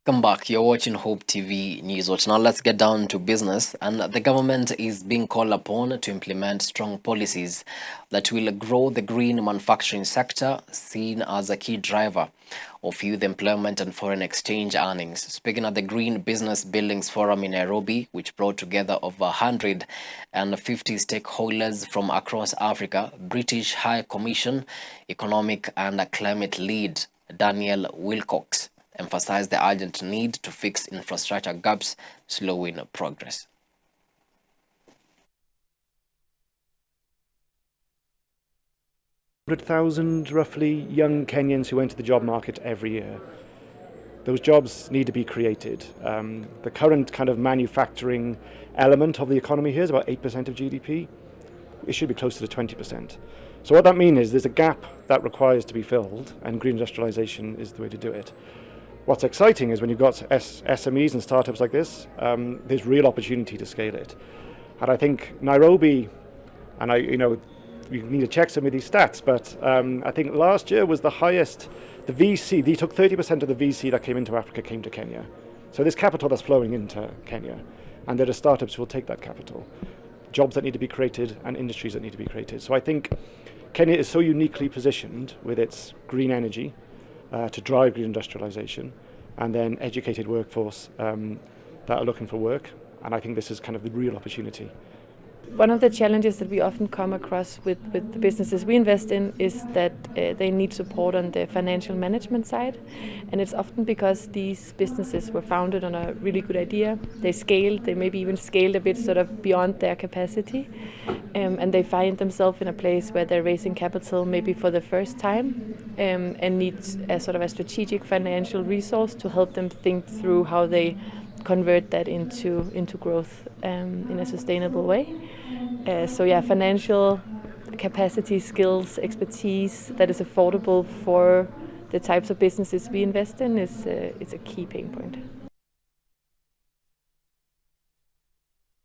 Welcome back. You're watching Hope TV News Watch. Now let's get down to business. And the government is being called upon to implement strong policies that will grow the green manufacturing sector, seen as a key driver of youth employment and foreign exchange earnings. Speaking at the Green Business Buildings Forum in Nairobi, which brought together over 150 stakeholders from across Africa, British High Commission Economic and Climate Lead Daniel Wilcox emphasized the urgent need to fix infrastructure gaps, slowing progress. $100,000 roughly young Kenyans who enter the job market every year. Those jobs need to be created. The current kind of manufacturing element of the economy here is about 8% of GDP. It should be closer to 20%. So what that means is there's a gap that requires to be filled, and green industrialization is the way to do it. What's exciting is when you've got SMEs and startups like this, there's real opportunity to scale it. And I think Nairobi, and you need to check some of these stats, but I think last year was the highest. The VC, they took 30% of the VC that came into Africa came to Kenya. So there's capital that's flowing into Kenya, and there are startups who will take that capital. Jobs that need to be created and industries that need to be created. So I think Kenya is so uniquely positioned with its green energy to drive green industrialization, and then educated workforce that are looking for work. And I think this is kind of the real opportunity. One of the challenges that we often come across with the businesses we invest in is that they need support on the financial management side. And it's often because these businesses were founded on a really good idea. They scaled, they maybe even scaled a bit sort of beyond their capacity. And they find themselves in a place where they're raising capital maybe for the first time and need a sort of a strategic financial resource to help them think through how they convert that into growth in a sustainable way. Financial capacity, skills, expertise that is affordable for the types of businesses we invest in is a key pain point.